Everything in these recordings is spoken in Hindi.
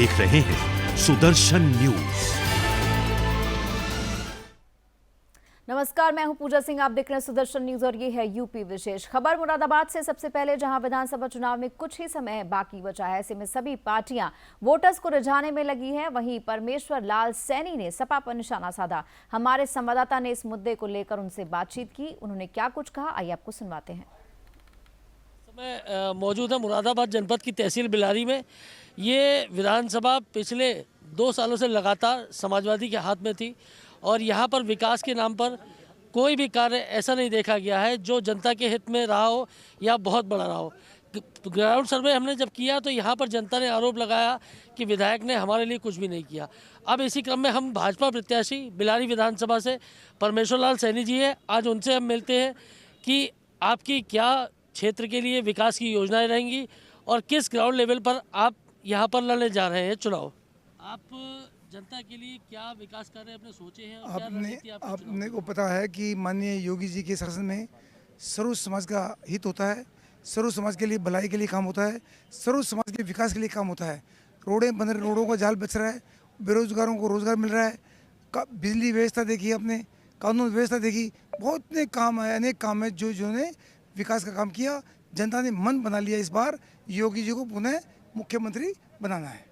देख रहे हैं सुदर्शन न्यूज। नमस्कार, मैं हूं पूजा सिंह। आप देख रहे हैं सुदर्शन न्यूज और ये है यूपी विशेष खबर। मुरादाबाद से सबसे पहले, जहां विधानसभा चुनाव में कुछ ही समय बाकी बचा है, ऐसे में सभी पार्टियां वोटर्स को रिझाने में लगी हैं। वहीं परमेश्वर लाल सैनी ने सपा पर निशाना साधा। हमारे संवाददाता ने इस मुद्दे को लेकर उनसे बातचीत की। उन्होंने क्या कुछ कहा, आइए आपको सुनवाते हैं। मैं मौजूद है मुरादाबाद जनपद की तहसील बिलारी में। ये विधानसभा पिछले 2 सालों से लगातार समाजवादी के हाथ में थी और यहाँ पर विकास के नाम पर कोई भी कार्य ऐसा नहीं देखा गया है जो जनता के हित में रहा हो या बहुत बड़ा रहा हो। ग्राउंड सर्वे हमने जब किया तो यहाँ पर जनता ने आरोप लगाया कि विधायक ने हमारे लिए कुछ भी नहीं किया। अब इसी क्रम में हम भाजपा प्रत्याशी बिलारी विधानसभा से परमेश्वर लाल सैनी जी है, आज उनसे हम मिलते हैं कि आपकी क्या क्षेत्र के लिए विकास की योजनाएं रहेंगी और किस ग्राउंड लेवल पर आप यहाँ पर लड़ने जा रहे हैं चुनाव। आप जनता के लिए क्या विकास कार्य अपने सोचे हैं और क्या रणनीति आपने को पता है कि माननीय योगी जी के शासन में सर्व समाज का हित होता है, सर्व समाज के लिए भलाई के लिए काम होता है, सर्व समाज के विकास के लिए काम होता है। रोडें बन रही, रोडों का जाल बच रहा है, बेरोजगारों को रोजगार मिल रहा है, बिजली व्यवस्था देखी आपने, कानून व्यवस्था देखी, बहुत ने काम है, अनेक काम है जो ने विकास का काम किया। जनता ने मन बना लिया इस बार योगी जी को पुनः मुख्यमंत्री बनाना है।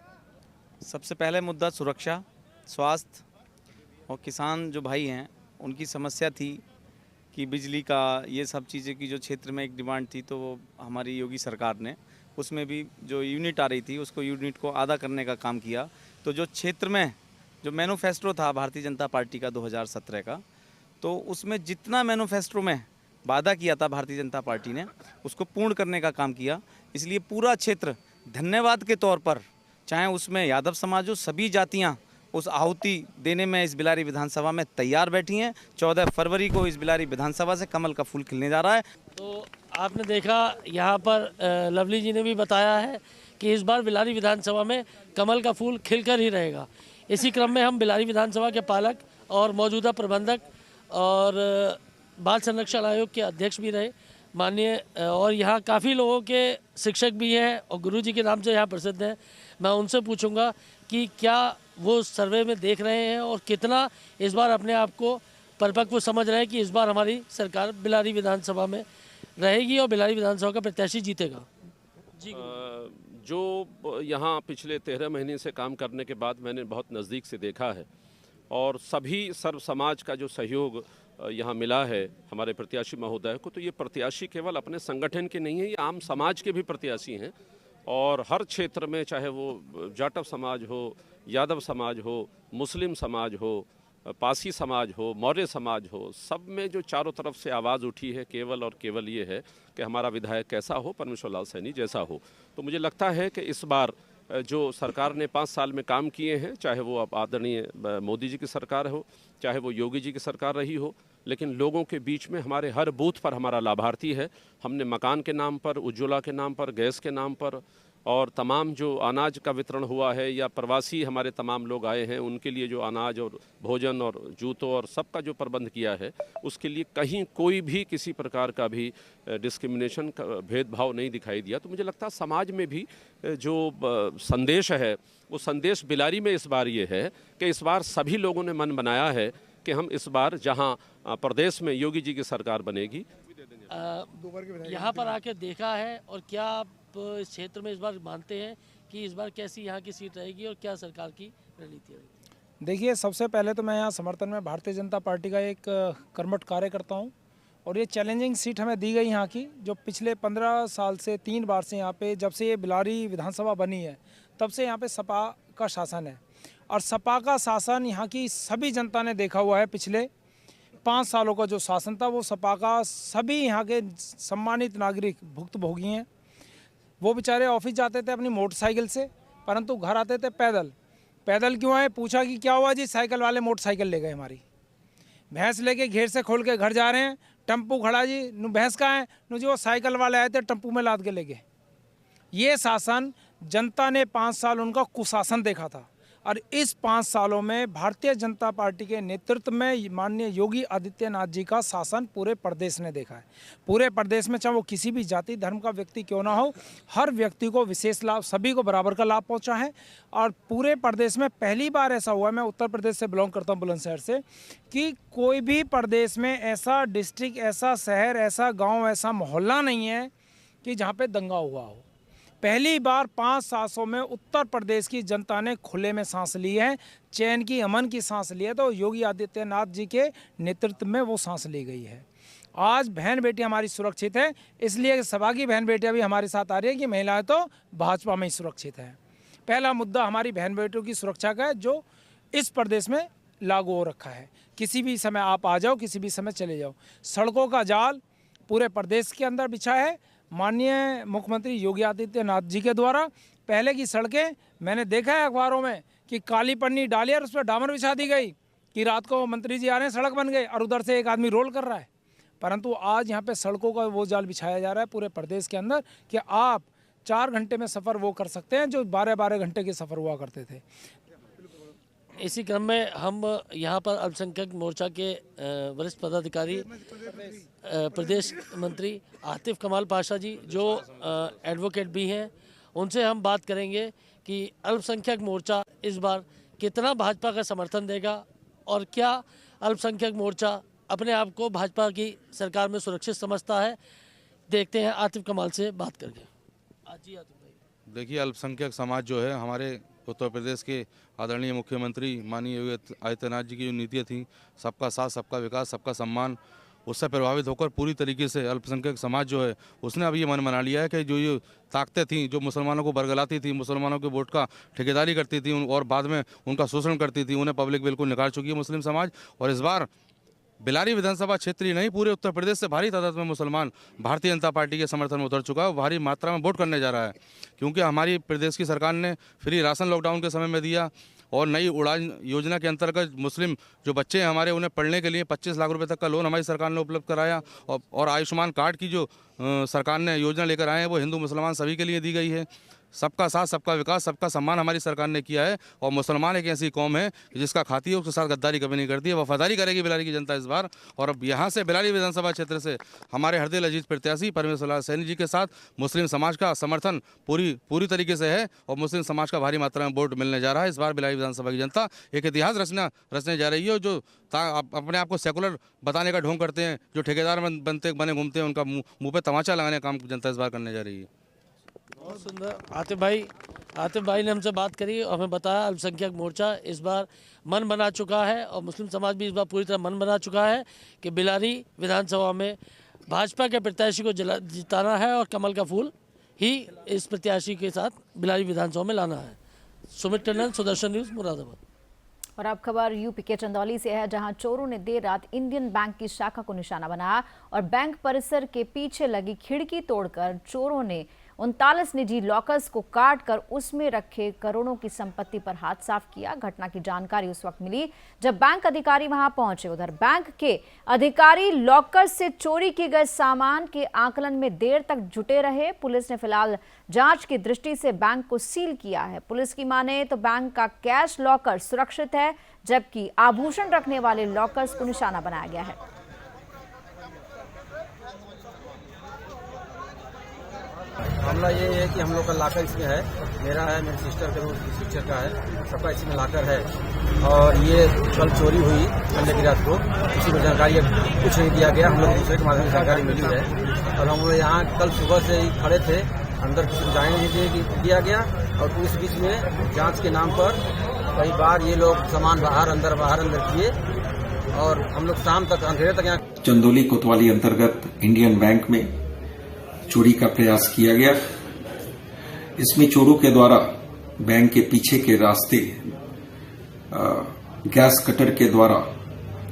सबसे पहले मुद्दा सुरक्षा, स्वास्थ्य और किसान जो भाई हैं उनकी समस्या थी कि बिजली का ये सब चीज़ें की जो क्षेत्र में एक डिमांड थी, तो वो हमारी योगी सरकार ने उसमें भी जो यूनिट आ रही थी उसको यूनिट को आधा करने का काम किया। तो जो क्षेत्र में जो मैनिफेस्टो था भारतीय जनता पार्टी का 2017 का, तो उसमें जितना मैनिफेस्टो में वादा किया था भारतीय जनता पार्टी ने उसको पूर्ण करने का काम किया। इसलिए पूरा क्षेत्र धन्यवाद के तौर पर, चाहे उसमें यादव समाज हो, सभी जातियां उस आहुति देने में इस बिलारी विधानसभा में तैयार बैठी हैं। 14 फरवरी को इस बिलारी विधानसभा से कमल का फूल खिलने जा रहा है। तो आपने देखा यहाँ पर लवली जी ने भी बताया है कि इस बार बिलारी विधानसभा में कमल का फूल खिलकर ही रहेगा। इसी क्रम में हम बिलारी विधानसभा के पालक और मौजूदा प्रबंधक और बाल संरक्षण आयोग के अध्यक्ष भी रहे माननीय, और यहाँ काफ़ी लोगों के शिक्षक भी हैं और गुरुजी के नाम से यहाँ प्रसिद्ध हैं। मैं उनसे पूछूंगा कि क्या वो सर्वे में देख रहे हैं और कितना इस बार अपने आप को परिपक्व समझ रहे हैं कि इस बार हमारी सरकार बिलारी विधानसभा में रहेगी और बिलारी विधानसभा का प्रत्याशी जीतेगा। जी जो यहाँ पिछले 13 महीने से काम करने के बाद मैंने बहुत नज़दीक से देखा है और सभी सर्व समाज का जो सहयोग यहाँ मिला है हमारे प्रत्याशी महोदय को, तो ये प्रत्याशी केवल अपने संगठन के नहीं है, ये आम समाज के भी प्रत्याशी हैं। और हर क्षेत्र में, चाहे वो जाटव समाज हो, यादव समाज हो, मुस्लिम समाज हो, पासी समाज हो, मौर्य समाज हो, सब में जो चारों तरफ से आवाज़ उठी है केवल और केवल ये है कि हमारा विधायक कैसा हो, परमेश्वर लाल सैनी जैसा हो। तो मुझे लगता है कि इस बार जो सरकार ने 5 साल में काम किए हैं, चाहे वो अब आदरणीय मोदी जी की सरकार हो, चाहे वो योगी जी की सरकार रही हो, लेकिन लोगों के बीच में हमारे हर बूथ पर हमारा लाभार्थी है। हमने मकान के नाम पर, उज्ज्वला के नाम पर, गैस के नाम पर और तमाम जो अनाज का वितरण हुआ है या प्रवासी हमारे तमाम लोग आए हैं उनके लिए जो अनाज और भोजन और जूतों और सबका जो प्रबंध किया है, उसके लिए कहीं कोई भी किसी प्रकार का भी डिस्क्रिमिनेशन का भेदभाव नहीं दिखाई दिया। तो मुझे लगता है समाज में भी जो संदेश है वो संदेश बिलारी में इस बार ये है कि इस बार सभी लोगों ने मन बनाया है कि हम इस बार जहां प्रदेश में योगी जी की सरकार बनेगी। यहाँ पर आके देखा है और क्या आप इस क्षेत्र में इस बार मानते हैं कि इस बार कैसी यहाँ की सीट रहेगी और क्या सरकार की रणनीति रहेगी? देखिए, सबसे पहले तो मैं यहाँ समर्थन में भारतीय जनता पार्टी का एक कर्मठ कार्य करता हूँ और ये चैलेंजिंग सीट हमें दी गई यहाँ की, जो पिछले 15 साल से 3 बार से यहाँ पे, जब से ये बिलारी विधानसभा बनी है तब से यहाँ पे सपा का शासन है और सपा का शासन यहाँ की सभी जनता ने देखा हुआ है। पिछले 5 सालों का जो शासन था वो सपा का सभी यहाँ के सम्मानित नागरिक भुक्तभोगी हैं। वो बेचारे ऑफिस जाते थे अपनी मोटरसाइकिल से, परंतु घर आते थे पैदल। पैदल क्यों आए? पूछा कि क्या हुआ जी, साइकिल वाले मोटरसाइकिल ले गए हमारी। भैंस लेके घेर से खोल के घर जा रहे हैं, टम्पू खड़ा जी, नु भैंस कहाँ है? नु जी वो साइकिल वाले आए थे, टम्पू में लाद के ले गए। ये शासन जनता ने 5 साल उनका कुशासन देखा था और इस 5 सालों में भारतीय जनता पार्टी के नेतृत्व में माननीय योगी आदित्यनाथ जी का शासन पूरे प्रदेश ने देखा है। पूरे प्रदेश में चाहे वो किसी भी जाति धर्म का व्यक्ति क्यों ना हो, हर व्यक्ति को विशेष लाभ, सभी को बराबर का लाभ पहुंचा है। और पूरे प्रदेश में पहली बार ऐसा हुआ है, मैं उत्तर प्रदेश से बिलोंग करता हूं, बुलंदशहर से, कि कोई भी प्रदेश में ऐसा डिस्ट्रिक्ट, ऐसा शहर, ऐसा गाँव, ऐसा मोहल्ला नहीं है कि जहाँ पे दंगा हुआ हो। पहली बार 5 सालों में उत्तर प्रदेश की जनता ने खुले में सांस ली है, चैन की, अमन की सांस ली है, तो योगी आदित्यनाथ जी के नेतृत्व में वो सांस ली गई है। आज बहन बेटी हमारी सुरक्षित है, इसलिए सभा की बहन बेटियां भी हमारे साथ आ रही है कि महिलाएं तो भाजपा में ही सुरक्षित है। पहला मुद्दा हमारी बहन बेटियों की सुरक्षा का है, जो इस प्रदेश में लागू हो रखा है। किसी भी समय आप आ जाओ, किसी भी समय चले जाओ। सड़कों का जाल पूरे प्रदेश के अंदर बिछा है माननीय मुख्यमंत्री योगी आदित्यनाथ जी के द्वारा। पहले की सड़कें मैंने देखा है अखबारों में कि काली पन्नी डाली और उस पर डामर बिछा दी गई कि रात को मंत्री जी आ रहे हैं, सड़क बन गई, और उधर से एक आदमी रोल कर रहा है। परंतु आज यहाँ पे सड़कों का वो जाल बिछाया जा रहा है पूरे प्रदेश के अंदर कि आप 4 घंटे में सफ़र वो कर सकते हैं जो 12-12 घंटे के सफ़र हुआ करते थे। इसी क्रम में हम यहाँ पर अल्पसंख्यक मोर्चा के वरिष्ठ पदाधिकारी प्रदेश मंत्री आतिफ कमाल पाशा जी, जो एडवोकेट भी हैं, उनसे हम बात करेंगे कि अल्पसंख्यक मोर्चा इस बार कितना भाजपा का समर्थन देगा और क्या अल्पसंख्यक मोर्चा अपने आप को भाजपा की सरकार में सुरक्षित समझता है। देखते हैं आतिफ कमाल से बात करके। जी आतिफ भाई, देखिए, अल्पसंख्यक समाज जो है हमारे उत्तर प्रदेश के आदरणीय मुख्यमंत्री माननीय योगी आदित्यनाथ जी की जो नीतियाँ थी, सबका साथ, सबका विकास, सबका सम्मान, उससे प्रभावित होकर पूरी तरीके से अल्पसंख्यक समाज जो है उसने अब ये मन बना लिया है कि जो ये ताकतें थीं, जो मुसलमानों को बरगलाती थी, मुसलमानों के वोट का ठेकेदारी करती थी और बाद में उनका शोषण करती थी, उन्हें पब्लिक बिल्कुल निकाल चुकी है मुस्लिम समाज। और इस बार बिलारी विधानसभा क्षेत्र ही नहीं, पूरे उत्तर प्रदेश से भारी तादाद में मुसलमान भारतीय जनता पार्टी के समर्थन में उतर चुका है, भारी मात्रा में वोट करने जा रहा है। क्योंकि हमारी प्रदेश की सरकार ने फ्री राशन लॉकडाउन के समय में दिया और नई उड़ान योजना के अंतर्गत मुस्लिम जो बच्चे हैं हमारे, उन्हें पढ़ने के लिए 25 लाख रुपए तक का लोन हमारी सरकार ने उपलब्ध कराया। और आयुष्मान कार्ड की जो सरकार ने योजना लेकर आए हैं वो हिंदू मुसलमान सभी के लिए दी गई है। सबका साथ, सबका विकास, सबका सम्मान हमारी सरकार ने किया है। और मुसलमान एक ऐसी कौम है जिसका खाती है, उसके साथ गद्दारी कभी नहीं करती है। वफादारी करेगी बिलारी की जनता इस बार। और अब यहाँ से बिलारी विधानसभा क्षेत्र से हमारे हरदिल अजीज प्रत्याशी परमेश्वर लाल सैनी जी के साथ मुस्लिम समाज का समर्थन पूरी तरीके से है और मुस्लिम समाज का भारी मात्रा में वोट मिलने जा रहा है। इस बार बिलारी विधानसभा की जनता एक इतिहास रचने जा रही है। जो अपने आप को सेकुलर बताने का ढोंग करते हैं, जो ठेकेदार बने घूमते हैं, उनका मुँह पे तमाचा लगाने का काम जनता इस बार करने जा रही है। बहुत सुंदर। आतिफ भाई ने हमसे बात करी और हमें बताया अल्पसंख्यक मोर्चा इस बार मन बना चुका है और मुस्लिम समाज भी इस बार पूरी तरह मन बना चुका है कि बिलारी विधानसभा में भाजपा के प्रत्याशी को जिताना है और कमल का फूल ही इस प्रत्याशी के साथ बिलारी विधानसभा में लाना है। सुमित टंडन, सुदर्शन न्यूज़, मुरादाबाद। और अब खबर यूपी के चंदौली से है, जहां चोरों ने देर रात इंडियन बैंक की शाखा को निशाना बनाया और बैंक परिसर के पीछे लगी खिड़की तोड़कर चोरों ने 39 निजी लॉकर्स को काटकर उसमें रखे करोड़ों की संपत्ति पर हाथ साफ किया। घटना की जानकारी उस वक्त मिली जब बैंक अधिकारी वहां पहुंचे। उधर बैंक के अधिकारी लॉकर से चोरी किए गए सामान के आकलन में देर तक जुटे रहे। पुलिस ने फिलहाल जांच की दृष्टि से बैंक को सील किया है। पुलिस की माने तो बैंक का कैश लॉकर सुरक्षित है, जबकि आभूषण रखने वाले लॉकर्स को निशाना बनाया गया है। मामला ये है कि हम लोग का लाकर इसमें है, मेरा है, मेरी सिस्टर का, सिस्टर का है, सबका इसमें लाकर है। और ये कल चोरी हुई संडे की रात को, किसी को जानकारी कुछ नहीं दिया गया। हम लोग दूसरे के माध्यम से जानकारी मिली है और हम लोग यहाँ कल सुबह से ही खड़े थे, अंदर किसी को जाने नहीं दिया गया। और उस बीच में जांच के नाम पर कई बार ये लोग सामान बाहर अंदर किए और हम लोग शाम तक, अंधेरे तक यहाँ। चंदौली कोतवाली अंतर्गत इंडियन बैंक में चोरी का प्रयास किया गया। इसमें चोरों के द्वारा बैंक के पीछे के रास्ते गैस कटर के द्वारा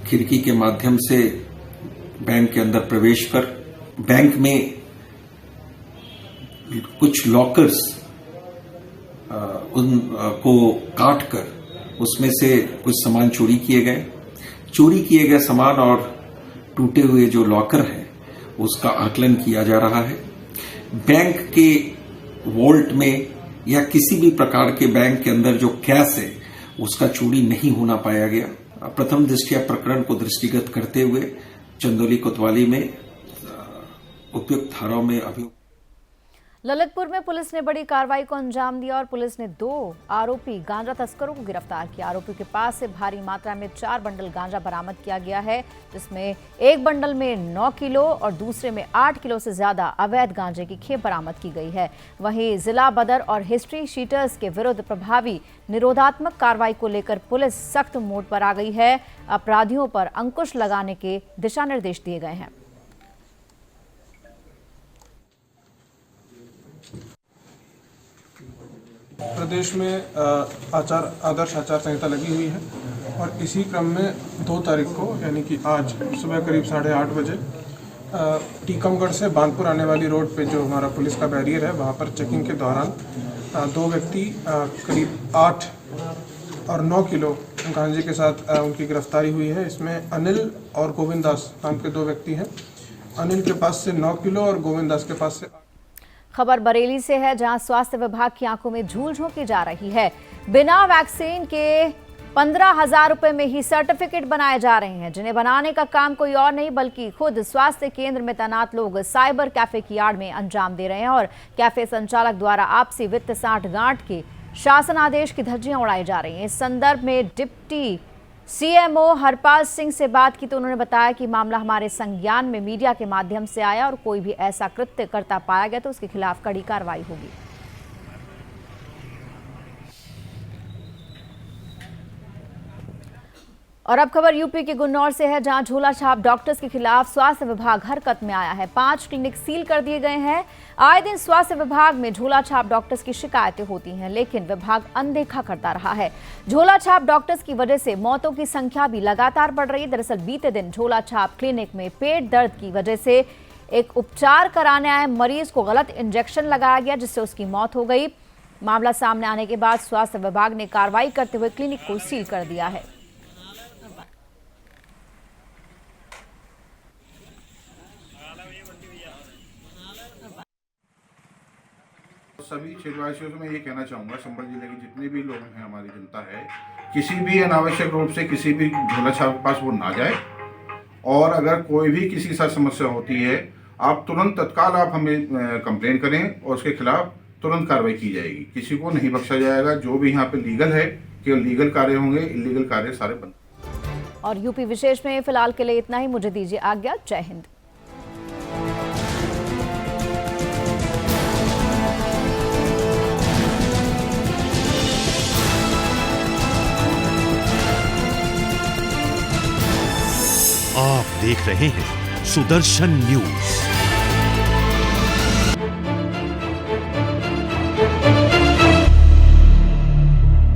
खिड़की के माध्यम से बैंक के अंदर प्रवेश कर बैंक में कुछ लॉकर्स को काट कर उसमें से कुछ सामान चोरी किए गए। चोरी किए गए सामान और टूटे हुए जो लॉकर है उसका आकलन किया जा रहा है। बैंक के वॉल्ट में या किसी भी प्रकार के बैंक के अंदर जो कैश है उसका चोरी नहीं होना पाया गया। प्रथम दृष्टया प्रकरण को दृष्टिगत करते हुए चंदौली कोतवाली में उपयुक्त धाराओं में अभियुक्त। ललितपुर में पुलिस ने बड़ी कार्रवाई को अंजाम दिया और पुलिस ने 2 आरोपी गांजा तस्करों को गिरफ्तार किया। आरोपियों के पास से भारी मात्रा में 4 बंडल गांजा बरामद किया गया है, जिसमें एक बंडल में 9 किलो और दूसरे में 8 किलो से ज्यादा अवैध गांजे की खेप बरामद की गई है। वहीं जिला बदर और हिस्ट्री शीटर्स के विरुद्ध प्रभावी निरोधात्मक कार्रवाई को लेकर पुलिस सख्त मोड पर आ गई है। अपराधियों पर अंकुश लगाने के दिशा निर्देश दिए गए हैं। प्रदेश में आदर्श आचार संहिता लगी हुई है और इसी क्रम में 2 तारीख को यानी कि आज सुबह करीब 8:30 बजे टीकमगढ़ से बांदपुर आने वाली रोड पे जो हमारा पुलिस का बैरियर है वहाँ पर चेकिंग के दौरान 2 व्यक्ति करीब 8 और 9 किलो गांजे के साथ उनकी गिरफ्तारी हुई है। इसमें अनिल और गोविंद दास नाम के 2 व्यक्ति हैं। अनिल के पास से 9 किलो और गोविंद दास के पास से। खबर बरेली से है, जहां स्वास्थ्य विभाग की आंखों में झूल झोंकी जा रही है। बिना वैक्सीन के 15,000 रुपए में ही सर्टिफिकेट बनाए जा रहे हैं, जिन्हें बनाने का काम कोई और नहीं बल्कि खुद स्वास्थ्य केंद्र में तैनात लोग साइबर कैफे की आड़ में अंजाम दे रहे हैं और कैफे संचालक द्वारा आपसी वित्त साठगांठ के शासन आदेश की धज्जियां उड़ाई जा रही हैं। इस संदर्भ में डिप्टी सीएमओ हरपाल सिंह से बात की तो उन्होंने बताया कि मामला हमारे संज्ञान में मीडिया के माध्यम से आया और कोई भी ऐसा कृत्य करता पाया गया तो उसके खिलाफ कड़ी कार्रवाई होगी। और अब खबर यूपी के गुन्नौर से है, जहां झोला छाप डॉक्टर्स के खिलाफ स्वास्थ्य विभाग हरकत में आया है। 5 क्लिनिक सील कर दिए गए हैं। आए दिन स्वास्थ्य विभाग में झोला छाप डॉक्टर्स की शिकायतें होती हैं, लेकिन विभाग अनदेखा करता रहा है। झोला छाप डॉक्टर्स की वजह से मौतों की संख्या भी लगातार बढ़ रही है। दरअसल बीते दिन झोला छाप क्लिनिक में पेट दर्द की वजह से एक उपचार कराने आए मरीज को गलत इंजेक्शन लगाया गया, जिससे उसकी मौत हो गई। मामला सामने आने के बाद स्वास्थ्य विभाग ने कार्रवाई करते हुए क्लिनिक को सील कर दिया है। सभी क्षेत्रवासियों से मैं ये कहना चाहूँगा, संबल जिले के जितने भी लोग हैं, हमारी जनता है, किसी भी अनावश्यक रूप से किसी भी झोला छाप के पास वो ना जाए। और अगर कोई भी किसी के साथ समस्या होती है, आप तुरंत तत्काल आप हमें कंप्लेन करें और उसके खिलाफ तुरंत कार्रवाई की जाएगी। किसी को नहीं बख्शा जाएगा। जो भी यहाँ पे लीगल है, केवल लीगल कार्य होंगे, इलीगल कार्य सारे बंद। और यूपी विशेष में फिलहाल के लिए इतना ही। मुझे दीजिए आज्ञा। जय हिंद। आप देख रहे हैं सुदर्शन न्यूज।